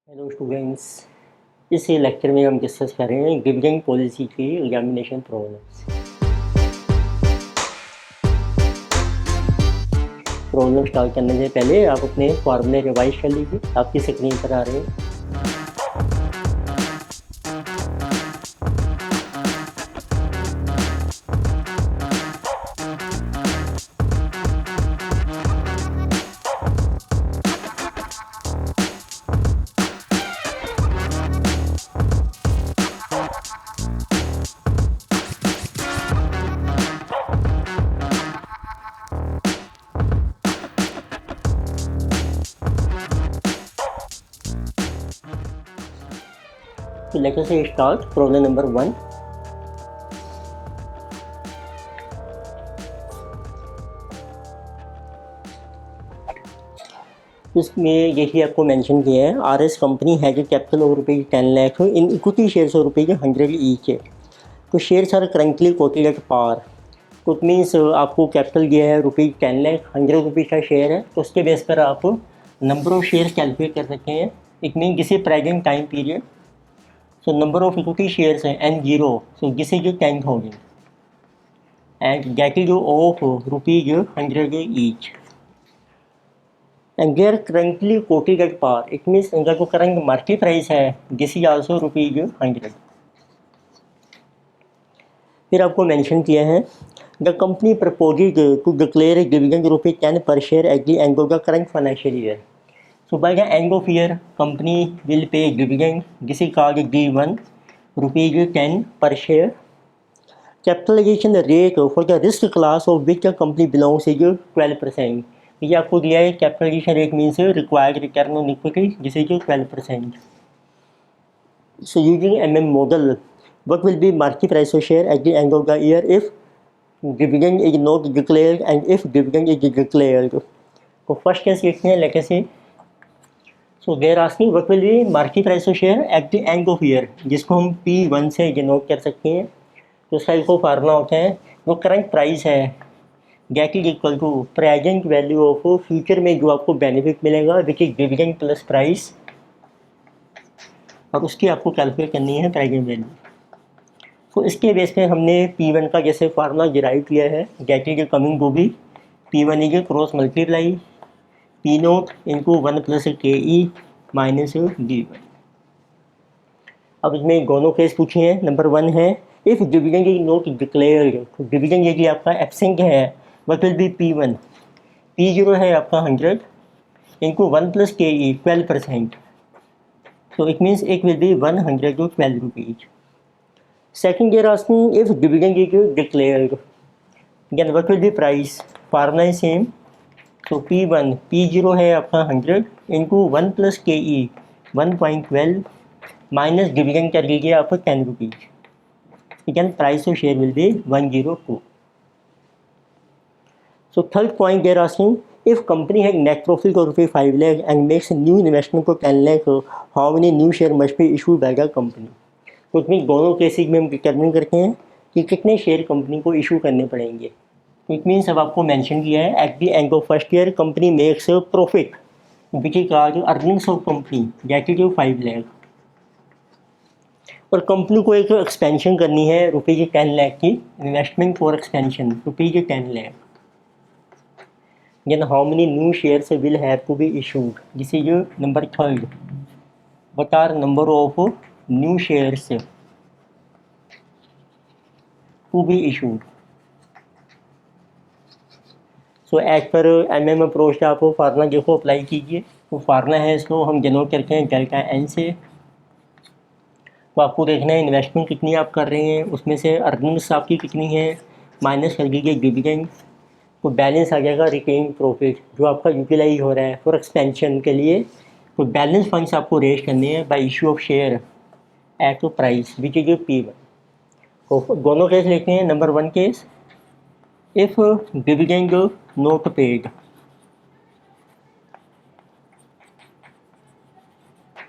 Hello students. इस lecture में हम डिस्कस कर रहे हैं डिविडेंड पॉलिसी की एग्जामिनेशन प्रॉब्लम्स। प्रॉब्लम स्टार्ट करने से पहले आप अपने फार्मूले रिवाइज कर लीजिए, आपकी स्क्रीन पर आ रहे हैं। तो let us start problem number 1। इसमें यही आपको मेंशन किया है, R S company has a capital of ₹10 lakh in equity shares of ₹100 each है। तो shares are currently quoted at par. तो इट मीन्स आपको कैपिटल दिया है ₹10 लाख, ₹100 का शेयर है, तो उसके बेस पर आप नंबर ऑफ शेयर्स कैलकुलेट कर सकते हैं। इट मीन किसी present time period. So number of equity shares है N0, so this is 10,000 and that is of ₹100 each and they are currently quoted at par. It means इनका जो current market price है this is also ₹100। फिर आपको mention किया है the company proposed to declare a dividend ₹10 per share at the end of the current financial year. So by the end of year, company will pay dividend. This is called D1, ₹10 per share. Capitalization rate for the risk class of which the company belongs is 12%. ये आपको दिया है capitalization rate means required return on equity, जिस is 12%. So using MM model, what will be market price of share at the end of the year if dividend is not declared and if dividend is declared? तो first case देखते हैं, let us से so they're asking what will be market price of share at the end of year, जिसको हम P1 से denote कर सकते हैं। तो उसका इसको फार्मूला होता है, वो करंट प्राइस है that is equal to present value of future में जो आपको बेनिफिट मिलेगा which is dividend plus price, और उसकी आपको कैलकुलेट करनी है प्रेजेंट वैल्यू। तो इसके बेस पे हमने P1 का जैसे फार्मूला डिराइव किया है that is coming to be P1 is cross multiply P0 into 1 plus KE minus D1। अब इसमें दोनों केस पूछे हैं। नंबर 1 है if dividend is not declared, तो डिविडेंड यदि आपका एब्सेंट है what will B P1। P0 है आपका 100 into 1 plus KE 12%, so it means it will be 112 rupees. Second they are asking if dividend is declared, then what will be price? Formula is same. तो P1 P0 है आपका 100 into 1 plus KE 1.12 minus dividend कर लीजिए आपको 10 rupees, again price of share will be 102. So third point they are asking if company has net profit of ₹5 lakh and makes new investment for 10 lakh, how many new share must be issued by the company? तो इसमें दोनों cases में हम determine करते हैं कि कितने share company को इशू करने पड़ेंगे। तो इट मीन्स अब आपको मेंशन किया है eight the end of first year company makes profit which is called earnings of company that is 5 lakh, और कंपनी को एक एक्सपेंशन करनी है ₹10 लाख की, investment for expansion ₹10 lakh. Then how many new shares will have to be issued, this is number 3rd, what are number of new shares to be issued. So as per MM approach आप formula देखो apply कीजिए। तो formula है इसको हम denote करते हैं delta N से। तो आपको देखना है इन्वेस्टमेंट कितनी आप कर रहे हैं, उसमें से अर्निंग्स आपकी कितनी है, माइनस कर दीजिए डिविडेंड, तो बैलेंस आ जाएगा रिटेन प्रॉफिट जो आपका यूटिलाइज हो रहा है फॉर एक्सपेंशन के लिए। तो बैलेंस फंड्स आपको रेज करने हैं bye issue of share at price which is P1। तो दोनों केस लेते हैं। Number 1 case if dividend not paid,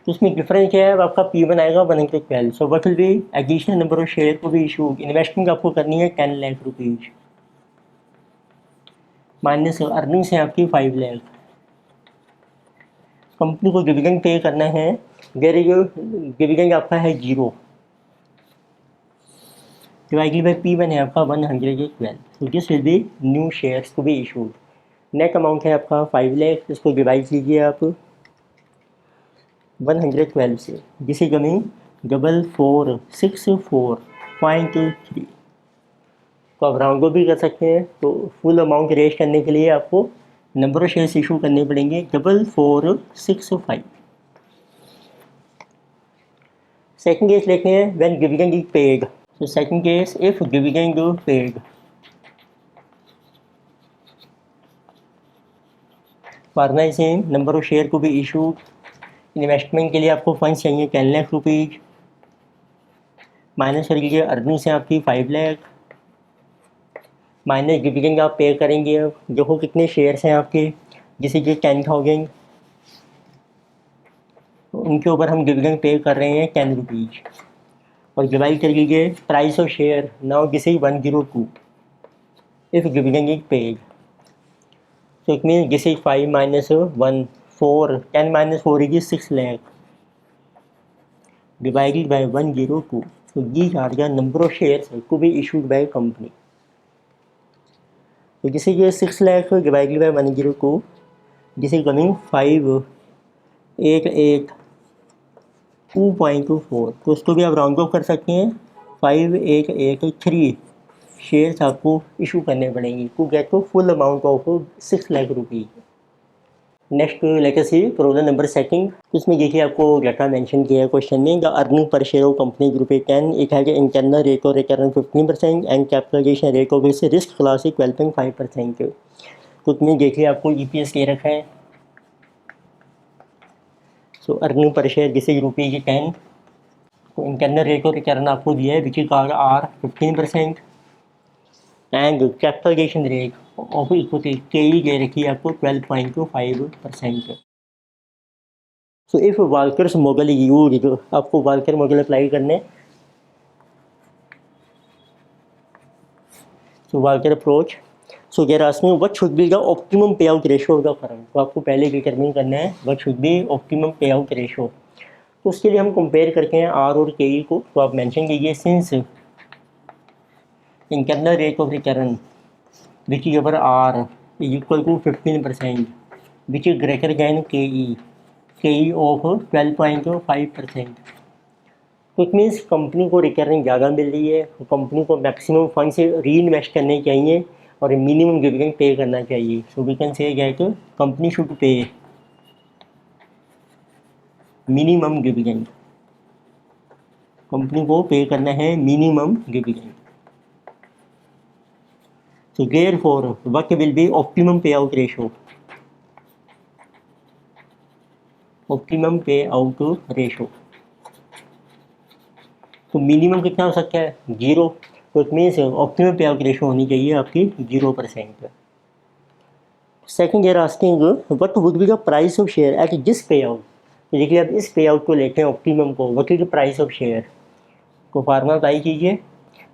तो उसमें डिफरेंस क्या है, आपका P1 आएगा 112। सो what will B additional number of share को भी इशू, इन्वेस्टमेंट आपको करनी है 10 लाख रुपीज़ माइनस अर्निंग्स है आपकी 5 लाख। कंपनी को डिविडेंड पे करना है, वेर जो डिविडेंड आपका है 0, डिवाइडेड बाई P1 है आपका 112, तो this will be new shares to be issued. Net amount है आपका 5 लाख, इसको डिवाइड कीजिए आप 112 से, जिसे कमिंग 4464.3। तो आप राउंड भी कर सकते हैं। तो फुल अमाउंट रेज करने के लिए आपको नंबर ऑफ शेयर्स इशू करने पड़ेंगे 4465। सेकंड केस लेते हैं, व्हेन डिविडेंड इज पेड। तो second case, if dividend paid, farmer same number of share को भी इशूड। इन्वेस्टमेंट के लिए आपको फंड्स चाहिए 10 लाख रुपीज़, माइनस कर लीजिए अर्निंग्स हैं आपकी 5 लाख, माइनस डिविडेंड आप पे करेंगे। अब देखो कितने शेयर्स हैं आपके, जैसे कि 10,000, उनके ऊपर हम डिविडेंड पे कर रहे हैं 10 रुपीज़, और डिवाइड कर लीजिए price of share, now this is 102 if dividend is paid. So it means this is 5 minus 1, 4, 10 minus 4 is 6 lakh divided by 102. So these are the number of shares to be issued by a company. So this is 6 lakh divided by 102. This is coming 588.2.24. तो उसको भी आप round of कर सकते हैं, 5883 shares आपको issue करने पड़ेंगे to get to full amount of 6 lakh rupees. Next let us see problem number second. इसमें देखिए आपको डाटा मेंशन किया है क्वेश्चन में, the earning per share of company group A 10, it has internal rate of return 15% and capitalization rate of इस risk class 12.5%। तो इसमें देखिए आपको EPS दे रखा है। सो अर्निंग पर शेयर जैसे रुपीज़ 10, तो इंटरनल रेट ऑफ रिटर्न आपको दिया है which is R 15% and capitalization rate of equity KE दे रखी है आपको 12.25%। So if Walker's model use, आपको वाल्कर मॉडल अप्लाई करने, so Walker approach. So they're asking what should be the optimum pay out ratio of the firm. तो आपको पहले determine करना है what should be optimum pay out ratio. तो उसके लिए हम कंपेयर करते हैं R और KE को। तो आप मेंशन कीजिए since internal rate of return which is over R is equal to 15%, which is greater than KE of 12.5%। तो इट मीन्स कंपनी को रिटर्न ज़्यादा मिल रही है, कंपनी को मैक्सिमम फंड से री इन्वेस्ट करने चाहिए और मिनिमम डिविडेंड पे करना चाहिए। So we can say that company should pay minimum dividend, company को पे करना है minimum dividend. So therefore, what will be optimum payout ratio? Optimum payout ratio. तो मिनिमम कितना हो सकता है 0, तो it means optimum pay out ratio होनी चाहिए आपकी 0%। Second year asking what would be the price of share at this पे आउट। तो देखिए आप इस पे आउट को लेते हैं ऑप्टिमम को, what is the price of share को फार्मूला अप्लाई कीजिए।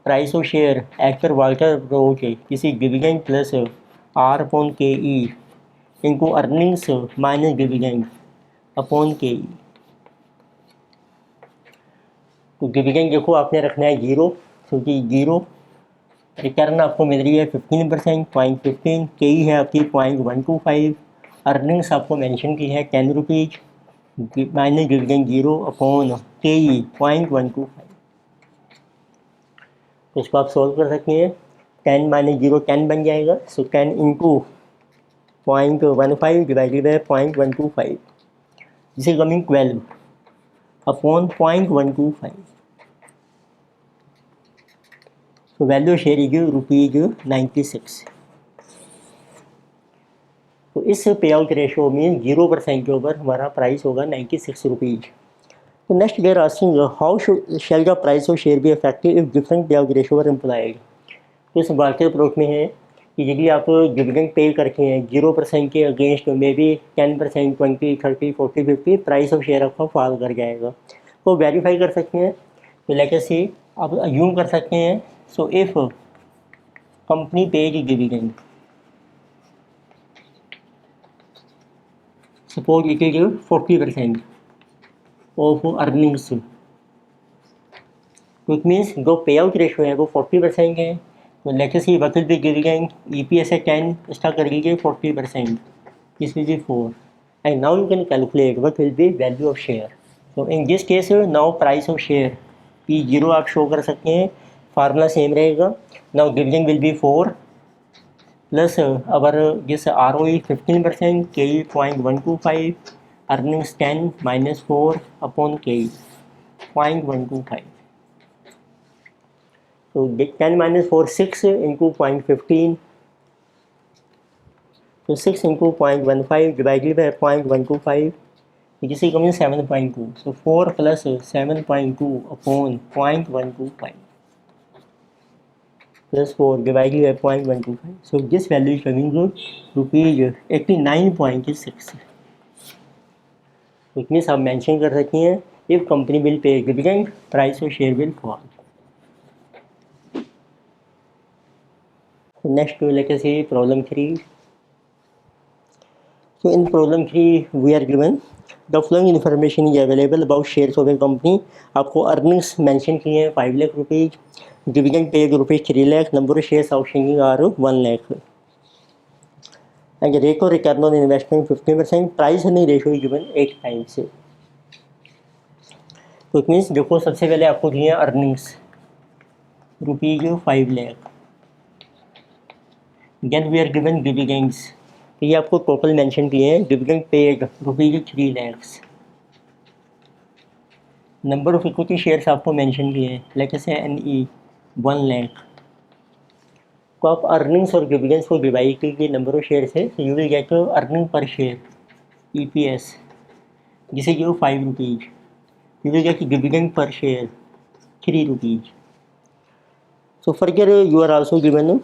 Price of share as per Walter approach किसी dividend plus R upon KE इनको earnings minus dividend upon KE। तो डिविडेंड देखो आपने रखना है 0, क्योंकि 0, रिटर्न आपको मिल रही है 15%, 0.15, KE है आपकी 0.125, अर्निंग्स आपको मेंशन की है 10 rupees, minus dividend 0 upon KE 0.125। तो इसको आप सॉल्व कर सकते हैं, 10 माइनस 0 10 बन जाएगा। सो 10 इंटू 0.15 डिवाइडेड बाई 0.125, जिसे coming 12 upon 0.125। So value share is ₹96। तो इस पे आउट रेशो में 0% के ऊपर हमारा प्राइस होगा 96 रुपीज़। तो next we are asking how shall the price of share be affected if different pay out ratio are employed. तो इस मार्केट अप्रोच में है कि यदि आप डिविडेंड पे करते हैं 0% के अगेंस्ट में भी 10%, 20, 30, 40, 50 प्राइस ऑफ शेयर आपका फॉल कर जाएगा। तो वेरीफाई कर सकते हैं। तो लेट अस सी, आप अज्यूम कर सकते हैं। So if company paid dividend suppose it is 40% of earnings, तो इट मीन्स जो पे आउट रेशो है वो 40% है। तो let us see what will be giving EPS है 10, इसका कर लीजिए 40%, this will be 4 and now you can calculate what will be value of share. तो in this case now price of share P0 आप शो कर सकते हैं, formula same रहेगा। Now dividend will be 4 plus our this ROE 15%, KE 0.125, earnings 10 minus 4 upon KE 0.125। So 10 minus 4, 6 into 0.15. So 6 into 0.15 divided by 0.125, which is equal to 7.2. So 4 plus 7.2 upon 0.125 plus 4 divided by 0.125. So this value is coming to rupees 89.6. Which means आप mention कर सकते हैं if company will pay dividend, price of share will fall. Next, let us see problem 3. So in problem 3 we are given the following information is available about shares of a company. आपको earnings mention किए हैं 5 lakh rupees, dividend paid rupees 3 lakh, number of shares outstanding are 1 lakh, and rate of return on investment 15%, price earning ratio is given 8 times. तो it means देखो सबसे पहले आपको दिए हैं earnings rupees 5 lakh, then we are given dividends, ये आपको टोटल मेंशन किए हैं, dividend paid rupees 3 lakhs, number of equity shares आपको मेंशन किए हैं, लेट अस से NE 1 लाख। तो आप अर्निंग्स और डिविडेंड्स को डिवाइड कीजिए, नंबर ऑफ शेयर्स है, तो you will get earning per share EPS, जिसे जो 5 rupees, you will get dividend per share 3 rupees. So further you are also given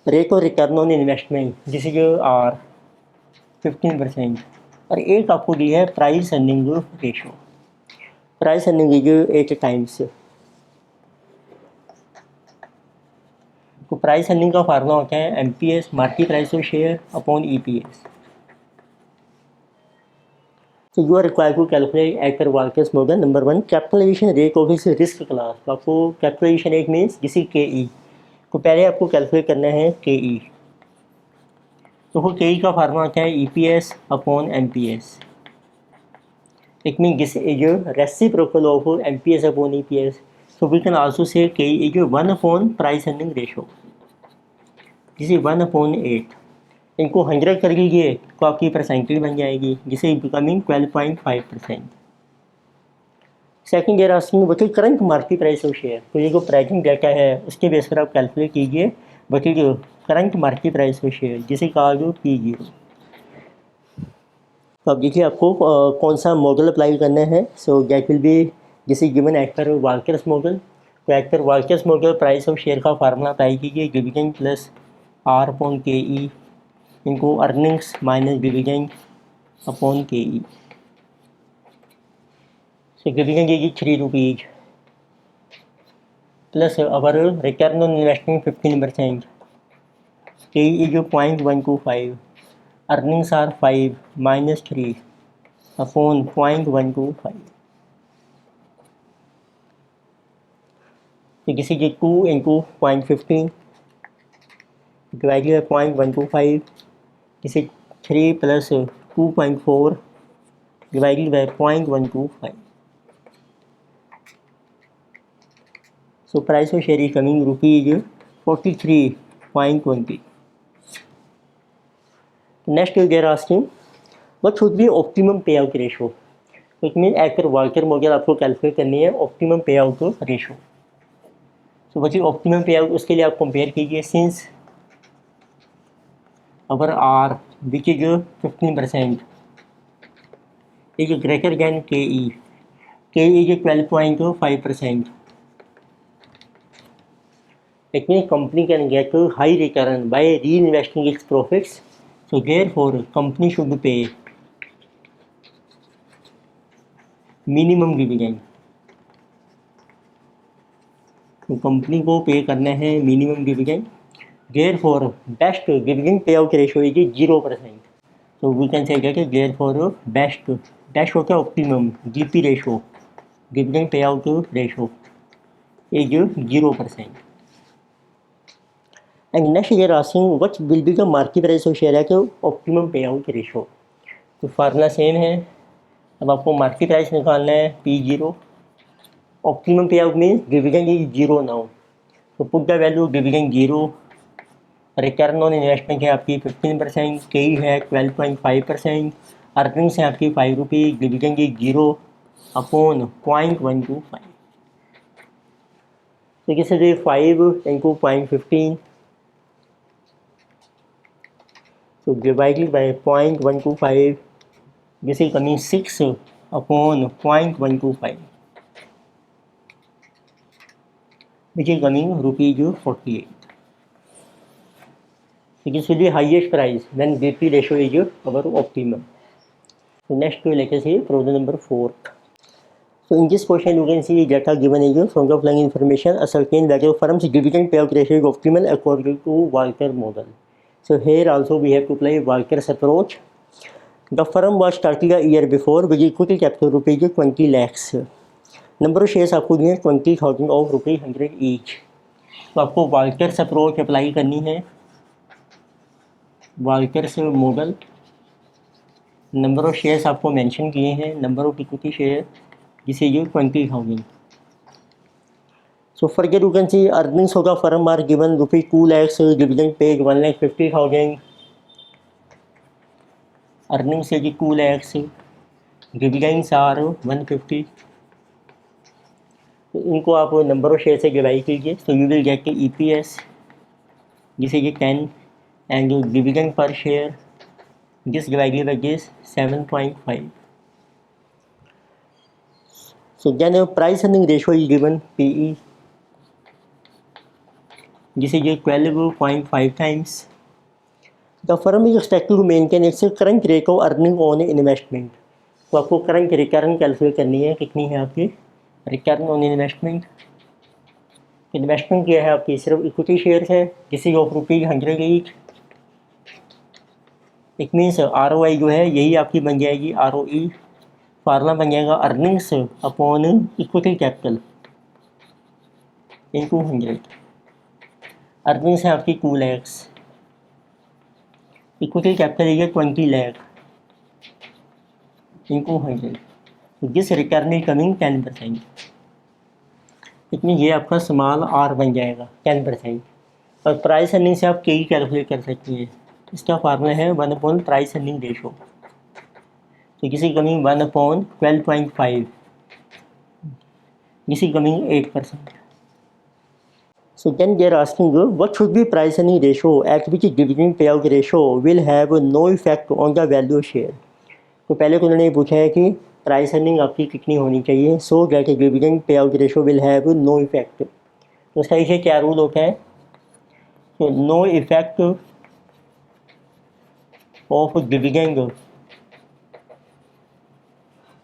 rate of return on investment, जिसे जो are 15%, और एक आपको दी है price earning ratio, price earning is 8 times. तो प्राइस अर्निंग का फार्मूला होता है MPS market price of share upon EPS। तो you are required to calculate as per Walker's model. Number 1 capitalization rate of इस रिस्क क्लास, तो आपको capitalization rate means जिसे KE, तो पहले आपको कैलकुलेट करना है KE। तो वो KE का फार्मूला क्या है EPS upon MPS, it mean this is reciprocal of MPS upon EPS। So we can also say KE is 1 upon price earning ratio, जिसे 1 अपॉन 8, इनको 100 कर लीजिए तो आपकी परसेंटेज बन जाएगी, जिसे becoming 12.5%। Second year asking what is current market price of share, तो ये जो प्राइसिंग डाटा है उसके बेस पर आप कैलकुलेट कीजिए what is current market price of share, जिसे कहा जो P0। तो अब देखिए आपको कौन सा मॉडल अप्लाई करना है। सो दैट विल बी जिसे given as per Walker's model. तो as per Walker's model price of share का फार्मूला अप्लाई कीजिए, dividend plus R upon KE इनको earnings minus dividend upon KE। सो डिविडेंड ये 3 rupees plus our return on investment 15%, KE is 0.125, earnings are 5 minus 3 upon 0.125। तो किसी के 2 into 0.15 divided by 0.125, किसी 3 plus 2.4 divided by 0.125। So price of share is coming rupees 43.20. Next they are asking what should be optimum payout ratio. तो it mean as per Walker model आपको calculate करनी है optimum pay out ratio. So what is optimum pay out, उसके लिए आप compare कीजिए since our R which is 15% is greater than KE, KE is 12.5%। It means company can get a high return by reinvesting its profits. So therefore, company should pay minimum dividend. तो company को pay करना है minimum dividend. Therefore, best dividend payout ratio is 0%. तो we can से कि there for best best होता है optimum GP ratio dividend pay out ratio is 0%. And next year asking what will be the market price of share है कि optimum pay out ratio. तो formula same है. अब आपको मार्केट प्राइस निकालना है P0. Optimum pay out means dividend is 0 now. तो put the value dividend 0. Return on investment है आपकी 15%, KE है 12.5%, अर्निंग्स है आपकी ₹5, डिविडेंड इज 0 अपॉन 0.125. तो किसे दे 5 into 0.15. So divided by 0.125, this is coming 6 upon 0.125, which is coming ₹48. So this will be highest price when BP ratio is our optimum. So next we let us see problem number 4. So in this question you can see data given is from the following information. Ascertain whether firm's dividend payout ratio is optimal according to Walker model. So here also we have to apply Walker's approach. The firm was started a year before with equity capital rupees 20 lakhs. Number of shares आपको दिए 20,000 of ₹100 each. तो आपको वाल्कर्स approach apply करनी है. वाल्कर्स model. Number of shares आपको mention किए हैं. Number of equity share जिसे ये 20,000. So further you can see earnings of the firm are given ₹2 lakhs, dividend paid 1,50,000. Earnings is 2 lakhs, dividends are 150. तो इनको आप नंबर ऑफ शेयर से divide कीजिए. तो यू विल गेट EPS जिसे ये 10 and dividend per share this divided by this 7.5. So then price earning ratio is given PE जिसे ये 12.5 times. The firm is expected to maintain its current rate of earning on investment. तो आपको current return calculate करनी है. कितनी है आपकी return on investment. Investment क्या है आपकी सिर्फ इक्विटी शेयर है जिसे of ₹100 each. It means ROI जो है यही आपकी बन जाएगी ROE. फार्मूला बन जाएगा earnings upon equity capital in 200. Earnings है आपकी 2 lakhs. इक्विटी कैपिटल है 20 lakh in 200. This return is coming 10%. इतनी ये आपका स्मॉल R बन जाएगा 10%. और प्राइस अर्निंग से आप KE कैलकुलेट कर सकती हैं. इसका फार्मूला है 1 प्राइस अर्निंग रेशो. तो किसी कमिंग 1/12.5 किसी coming 8%. So then they are asking what should be price earning ratio at which dividend payout ratio will have no effect on the value of share. तो पहले को उन्होंने पूछा है कि प्राइस अर्निंग आपकी कितनी होनी चाहिए so that dividend pay out ratio will have no effect. तो उसका इसे क्या रूल होता है. तो no effect of dividend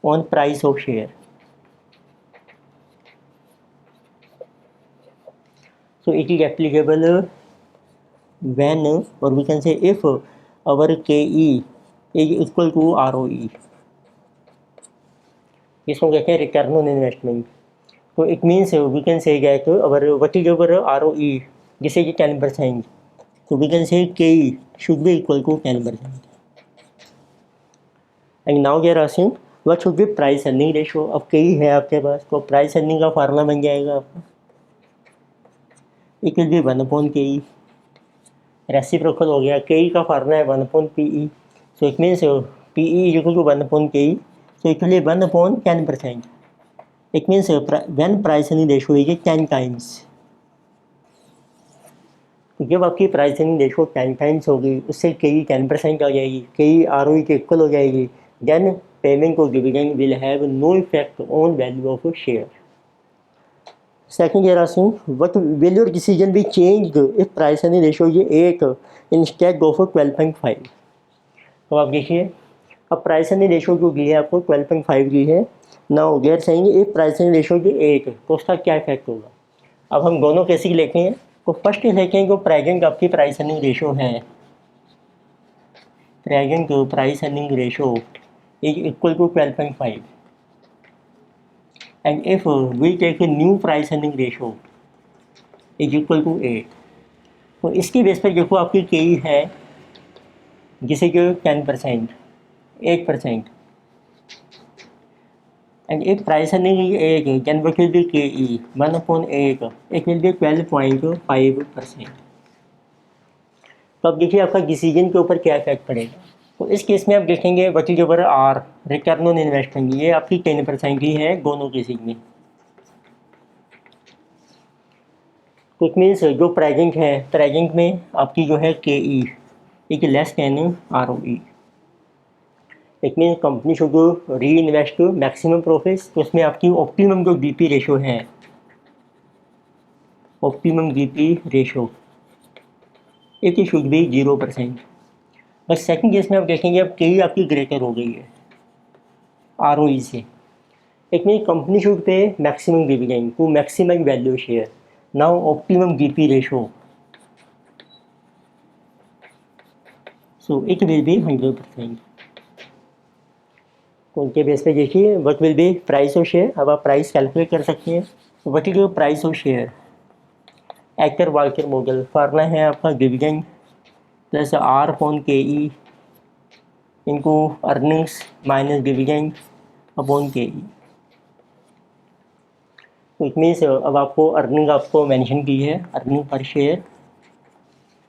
on price of share. So it is applicable when or we can say if our KE is equal to ROE. इसको कहते हैं रिटर्न ऑन इन्वेस्टमेंट. तो it means we can say that our what is our ROE जिसे कि 10%. तो we can say KE should be equal to 10%. And now we are asking what should be price earning ratio. अब KE है आपके पास तो price earning का formula बन जाएगा आपका it will B 1/KE. Reciprocal हो गया. KE का फार्मूला है 1/PE. So it means PE is equal to 1/KE. So it will be 1/10%. It means when price earning ratio is 10 times. तो जब आपकी प्राइस अर्निंग रेशो 10 टाइम्स होगी उससे KE 10% आ जाएगी. KE ROE के इक्वल हो जाएगी. Then payment of dividend will have no effect on value of share. Second year asking what will your decision be changed if price earning ratio ये 8 instead go for 12.5. तो आप देखिए अब price earning ratio जो दी है आपको 12.5 दी है. Now we are saying if price earning ratio ये 8 तो उसका क्या इफेक्ट होगा. अब हम दोनों कैसे लेते हैं. तो फर्स्ट लेते हैं जो प्रेजेंट आपकी प्राइस अर्निंग रेशो है. present price earning ratio is equal to 12.5, and if we take a new price earning ratio is equal to 8, तो इसके बेस पर देखो आपकी के है जिसे कि 10%, 8%, and if price earning is 8, then what will be KE? 1/8, it will be 12.5%. तो अब देखिए आपका डिसीजन के ऊपर क्या इफेक्ट पड़ेगा। तो इस केस में आप देखेंगे what is over R, return on investment, ये आपकी 10% ही है दोनों केसेज में। तो इट मीन्स जो प्रेजेंट है, प्रेजेंट में आपकी जो है K E is less than R O E. It means company should reinvest maximum profits, तो उसमें आपकी ऑप्टिमम जो बीपी रेशो है, optimum BP ratio it should be 0%। बस सेकंड केस में आप देखेंगे अब के आपकी ग्रेटर हो गई है आर ओ ई से। It mean company should pay maximum dividend to maximum value share. Now optimum BP ratio, so it will be 100%। तो उनके बेस पे देखिए what will be price of share. अब आप प्राइस कैलकुलेट कर सकते हैं। What is price of share after Walker model. Formula है आपका डिविडेंड प्लस आर अपॉन के ई इनको अर्निंग्स माइनस डिविडेंड अपॉन के ई। तो इट मीन्स अब आपको अर्निंग आपको मेंशन की है, अर्निंग पर शेयर।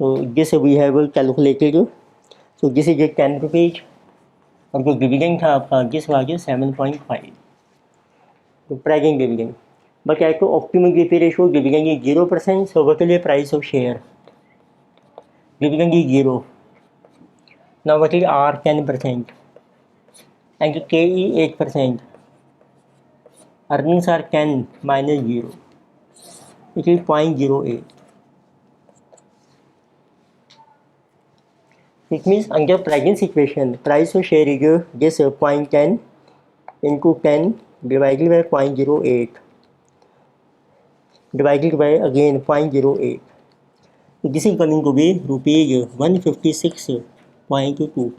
तो this we have calculated, so this is 10 rupees, और जो डिविडेंड था आपका दिस वाज 7.5, तो present dividend. But at optimum BP ratio dividend is 0%, so what will be price of share, dividend is 0। Now what is R? 10%, and KE 8%. Earnings are 10 minus 0. It is 0.08. It means under present situation, price of share is this 0.10 into 10 divided by 0.08 divided by again 0.08. So this is coming to be rupees 156.25.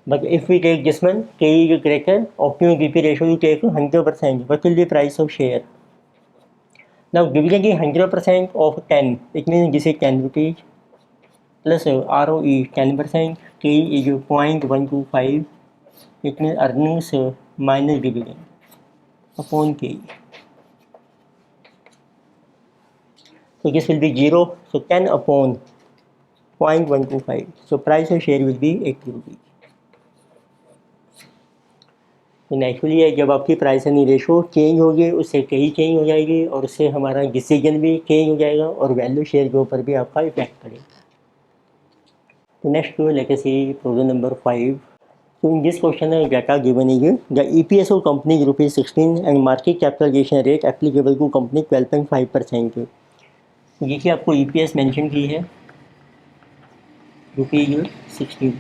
But if we take this one, K is greater, optimum BP ratio you take 100%. What will be price of share? Now dividend is 100% of 10. It means this is 10 rupees plus ROE 10%. K is 0.125. It means earnings minus dividend upon K. So this will be 0. So 10 upon 0.125. So price of share will be 80 rupees. तो naturally है जब आपकी price earning ratio change होगी उससे कई change हो जाएगी, और उससे हमारा डिसीजन भी चेंज हो जाएगा, और वैल्यू शेयर के ऊपर भी आपका इफेक्ट पड़ेगा। तो next let us see problem number 5। तो in this question data given is the EPS of company ₹16 and market capitalization rate applicable to company 12.5%। तो देखिए आपको EPS मेंशन की है ₹16,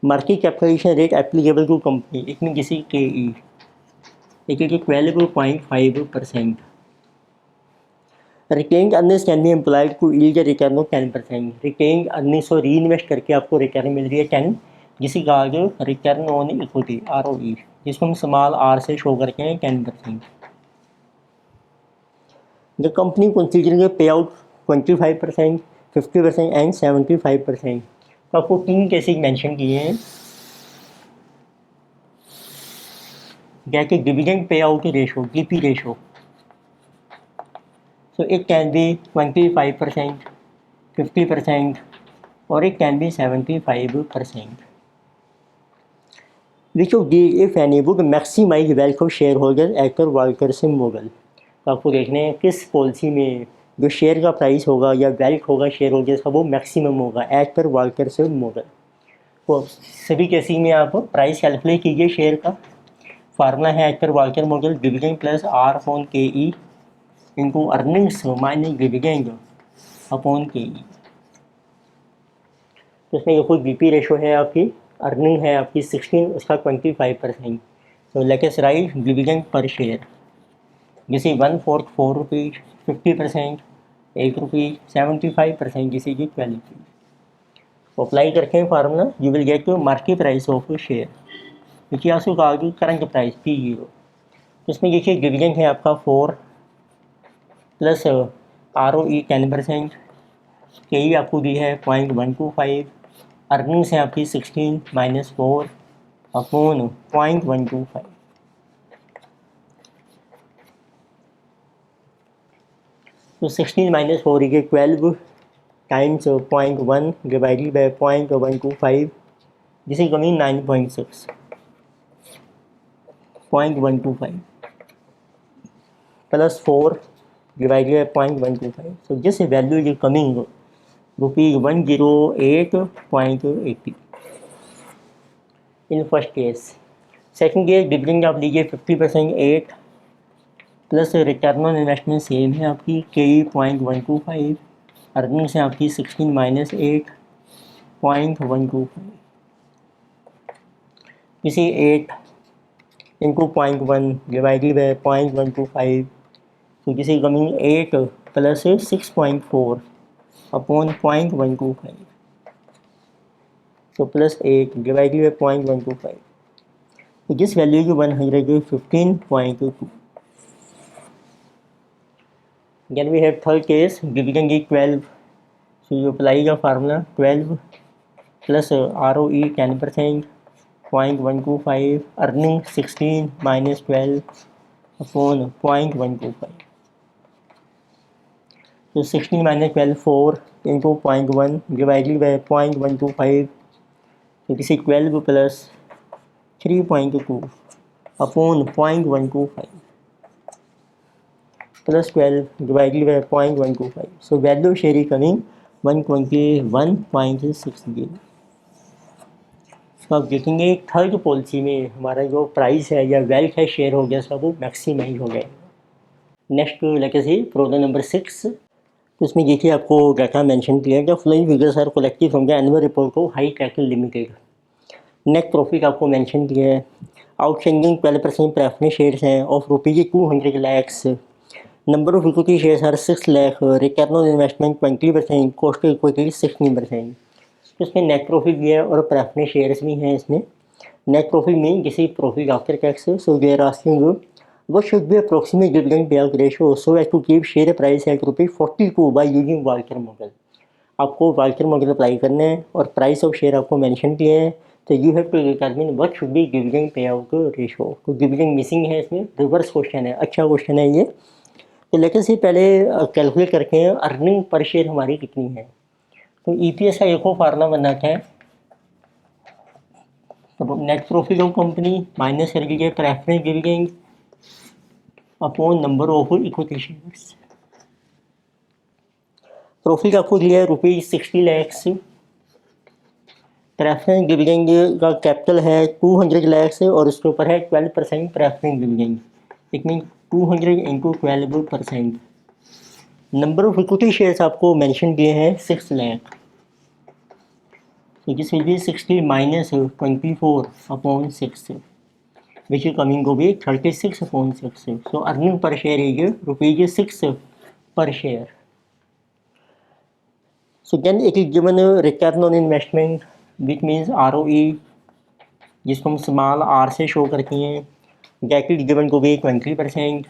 market capitalization rate applicable to company इसमें किसी के ई एक 12.5%। Retained earnings can be employed to yield return of 10%। Retained earnings को री इन्वेस्ट करके आपको रिटर्न मिल रही है 10, जिसकी कहा जो रिटर्न ऑन इक्विटी ROE, जिसको हम स्मॉल r से शो करके हैं 10%। द कंपनी कंसीडरिंग पे आउट 25%, 50% एंड 75%। तो आपको 3 केसेज मेंशन किए हैं। जैसे dividend pay out ratio DP ratio, so it can be 25%, 50%, और it can be 75%। Which of the if any would maximize wealth of share holder as per Walker's model. तो आपको देखना है किस पॉलिसी में जो शेयर का प्राइस होगा या वेल्थ होगा शेयर होल्डर्स का वो मैक्सिमम होगा एज पर वाल्करसन मॉडल। तो सभी केसेस में आप प्राइस कैलकुलेट कीजिए शेयर का। फार्मूला है as per Walker model, dividend plus R upon KE इनको earnings minus dividend upon KE। तो इसमें देखो BP रेशो है आपकी, अर्निंग है आपकी 16, उसका 25%। तो let us right dividend per share, जैसे 1/4 4 रुपीज, 50% ₹1.75 जिसे कि 12 रुपीज़। अप्लाई करके formula you will gate market price of share, देखिए आपको कहा कि करंट प्राइस P0। तो इसमें देखिए डिविडेंड है आपका 4 प्लस ROE 10%, KE आपको दी है 0.125, अर्निंग्स है आपकी 16 माइनस 4 अपॉन 0.125। तो 16 माइनस 4 ये 12 टाइम्स 0.1 डिवाइडेड बाय 0.125, जिसे कमी 9.6 0.125 plus 4 divided by 0.125. So this value is coming ₹108.80 in first case. Second case dividend आप लीजिए 50% 8 plus return on investment same है आपकी KE 0.125, अर्निंग्स है आपकी 16 माइनस 8 0.125, इसी 8 इंटू 0.1 डिवाइडेड बाय 0.125, तो जिसे कमिंग 8 प्लस 6.4 अपॉन 0.125, तो प्लस 8 डिवाइडेड बाय 0.125, तो this value is 115.2. Then we have third case, dividend is 12, so you apply the formula 12 plus ROE 10%, 0.125, earning 16 minus 12 upon 0.125. So 16 minus 12 4 into 0.1 divided by 0.125, so this is 12 plus 3.2 upon 0.125 plus 12 divided by 0.125. So value share is coming 121.6. तो आप देखेंगे third policy में हमारा जो price है या wealth है share हो गया, सब वो मैक्सिमाइज हो गया। नेक्स्ट लेके से प्रॉब्लम नंबर 6, तो इसमें देखिए आपको डाटा मेंशन किया गया, following figures are collected from the annual report को High Capital Limited. Net profit आपको मेंशन किया है, आउटस्टैंडिंग 12% प्रेफरेंस शेयर्स हैं of ₹200 lakhs, number of equity shares are 6 lakh, return on investment 20%, cost of equity 16%। तो इसमें net profit भी है और प्रेफरेंस शेयर्स भी हैं इसमें। नेट प्रॉफिट मीन किसी profit after tax, so they are asking what should be approximate dividend payout ratio so as to keep share price at ₹42 by using Walter model. आपको Walter model apply करना है और price of share आपको mention किए हैं, तो you have to determine what should be dividend pay out ratio. तो dividend missing है इसमें, रिवर्स क्वेश्चन है, अच्छा क्वेश्चन है ये। तो लेकिन से पहले कैलकुलेट करके अर्निंग पर शेयर हमारी कितनी है। तो EPS का एक और फार्मूला बनाता है, तो net profit of company minus कर दीजिए preference dividend upon number of equity shares. Profit आपको दिया है ₹60 लैक्स, प्रेफरेंस डिविडेंड का कैपिटल है 200 लैक्स और उसके ऊपर है 12% preference dividend, it mean 200 into 12%। Number of equity shares आपको मेंशन किए हैं 6 लाख, तो this will B 60 minus 24 upon 6, which is coming to be 36 upon 6. So earning per share is ₹6 per share. So then it is given return on investment, which means ROE, जिसको हम small r से show करते हैं, that is given to be 20%,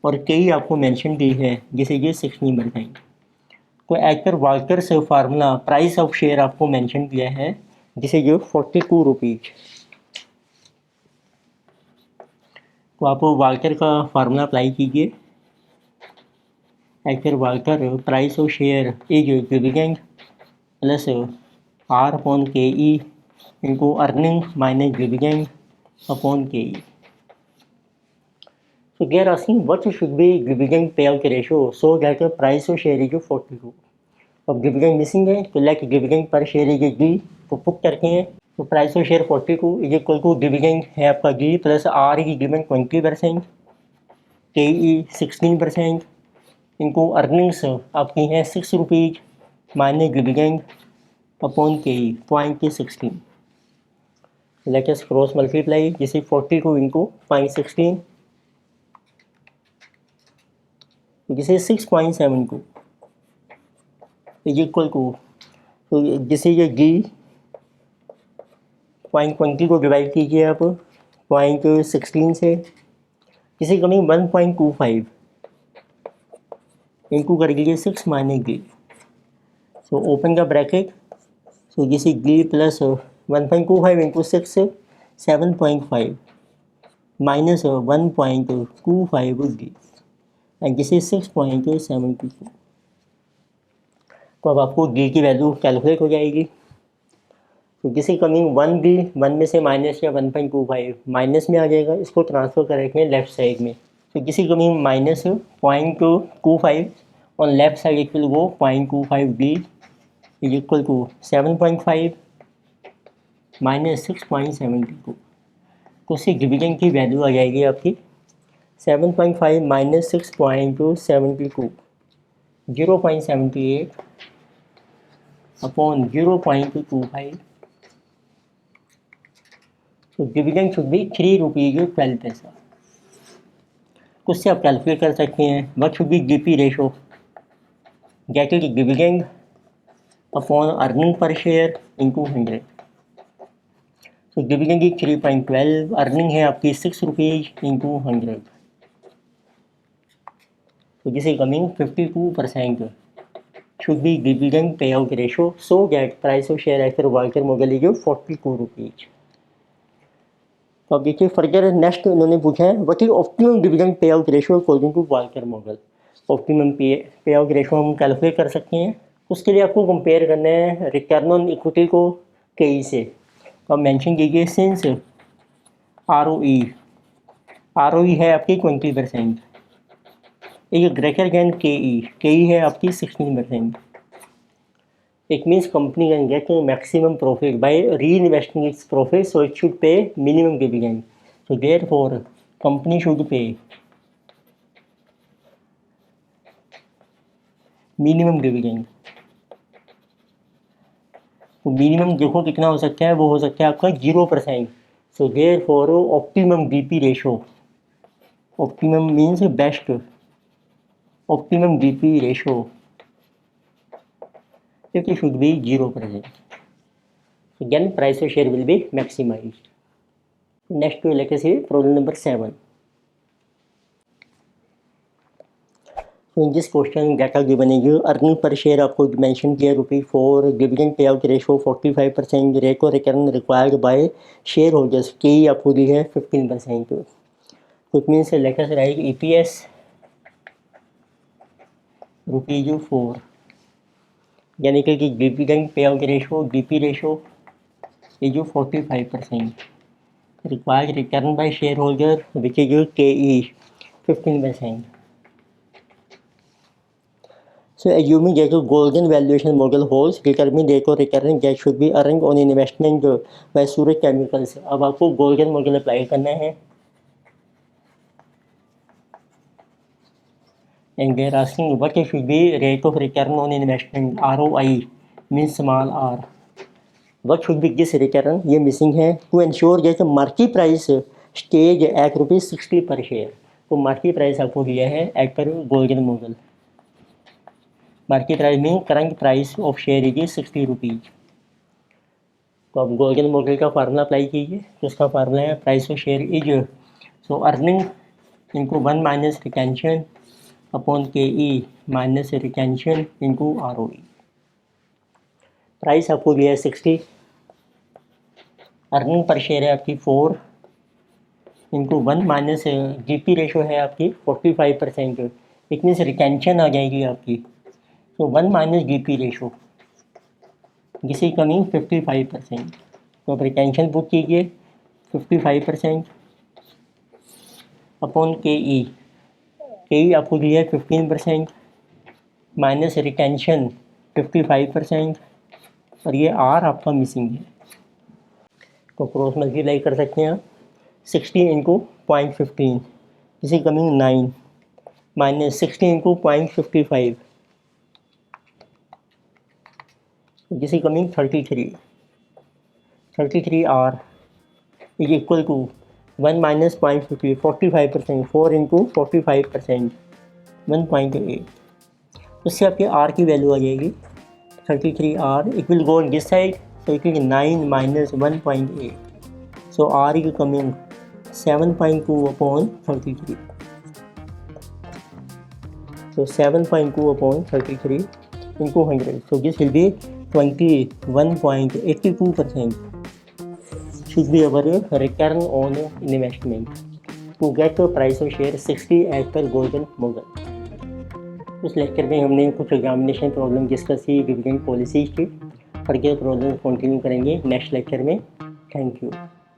और कई आपको mention की है जिसे ये 16%। तो एज पर वाल्टर से फार्मूला प्राइस ऑफ शेयर आपको मेंशन किया है जिसे ये 42 रुपीज़। तो आप वाल्टर का फार्मूला अप्लाई कीजिए, as per Walter price of share is dividend plus R upon KE इनको earning minus dividend upon KE। So they are asking what should be dividend payout ratio so that the price of share is 42. अब dividend missing है तो like dividend per share is D, तो put करते हैं, तो price of share 42 is equal to dividend है आपका D plus R is given 20%, KE 16%, इनको अर्निंग्स आपकी हैं 6 rupees minus dividend upon KE 0.16। Let us cross multiply, जिसे 42 इंटू 0.16, तो जिसे 6.7 को इज इक्वल टू, तो जिसे ये डी 0.20 को डिवाइड कीजिए आप 0.16 से, जिसे कमिंग 1.25 इनटू कर दीजिए 6 माइनस डी। सो ओपन का ब्रैकेट, सो जिसे D plus 1.25 into 6 7.5 minus 1.25 D and जिसे 6.72। तो अब आपको डी की वैल्यू कैलकुलेट हो जाएगी। तो जिसे कमिंग 1 डी 1 में से माइनस या 1.25 माइनस में आ जाएगा, इसको ट्रांसफ़र करेंगे लेफ्ट साइड में। तो जिसे coming minus 0.25 on left side equal वो 0.25 D is equal to 7.5 minus 6.72। तो उससे डिवीजन की वैल्यू आ जाएगी आपकी 7.5 माइनस 6.72 0.78 अपॉन 0.25। तो डिविडेंड शुड बी 3 रुपीज़ 12 पैसा। उससे आप कैलकुलेट कर सकते हैं what should B GP ratio, get it dividend upon earning per share into 100। तो डिविडेंड की 3.12, अर्निंग है आपकी 6 रुपीज़ इंटू 100। तो जिसे coming 52% should be dividend payout ratio so that price of share as per Walker Model is 42 rupees. तो अब देखिए further next उन्होंने पूछा है what is optimum dividend pay out ratio according to Walker model. Optimum pay out ratio हम calculate कर सकते हैं। उसके लिए आपको कंपेयर करना है रिटर्न ऑन इक्विटी को के से। तो आप मेंशन कीजिए सिंस आर है आपकी 20%, एक ग्रेटर देन के ई है आपकी 16%। It means company can get maximum profit by reinvesting its profit, so it should pay minimum dividend. So therefore, company should pay minimum dividend. तो मिनिमम देखो कितना हो सकता है, वो हो सकता है आपका 0%। सो therefore optimum DP ratio, optimum means best, optimum DP ratio it should be 0%. Again price of share will be maximized. Next let us see problem number 7. So in this question data given is earning per share आपको mention किया ₹4, dividend pay out ratio 45%, rate of return required by share holders की आपको दी है 15%। तो it means let us right EPS ₹4, यानी कि dividend pay out ratio DP ratio is 45%, required return by shareholder which is KE 15%. So assuming that a golden valuation model holds, determine rate of return that should be earned on investment by Suraj Chemicals। अब आपको golden model apply करना है and they are asking what should be rate of return on investment, ROI means small r, what should be this return, ये missing है। to ensure that market price stays at ₹60 per share। तो market price आपको दिया है as per golden model. Market price mean current price of share is 60 rupees. तो अब golden model का formula apply कीजिए। तो उसका फार्मूला है price of share is so earning into 1 minus retention upon KE minus retention into ROE। Price आपको दिया है 60, अर्निंग पर शेयर है आपकी 4 इंटू 1 माइनस GP रेशो है आपकी 45%, इट मीन्स रिटेंशन आ जाएगी आपकी। तो 1 माइनस GP रेशो जिसे कमिंग 55%। तो अब रिटेंशन बुक कीजिए 55% अपॉन KE आपको दिया है 15% माइनस रिटेंशन 55% और ये R आपका मिसिंग है। तो क्रॉस मल्टीप्लाई कर सकते हैं 60 इंटू 0.15 जिसे कमिंग 9 माइनस 60 इंटू 0.55 जिसे coming 33 R is equal to 1 minus 0.50 45%, 4 into 45% 1.8, उससे आपके आर की वैल्यू आ जाएगी 33R. It will go on this side, so it will be 9 minus 1.8. So R is coming 7.2 upon 33. So 7.2 upon 33 into 100. So this will be 21.82% should be our return on investment to get the price of share 60 as per Gordon Morgan. इस lecture में हमने कुछ examination problem discuss की dividend policies की, further problem continue करेंगे next lecture में। Thank you.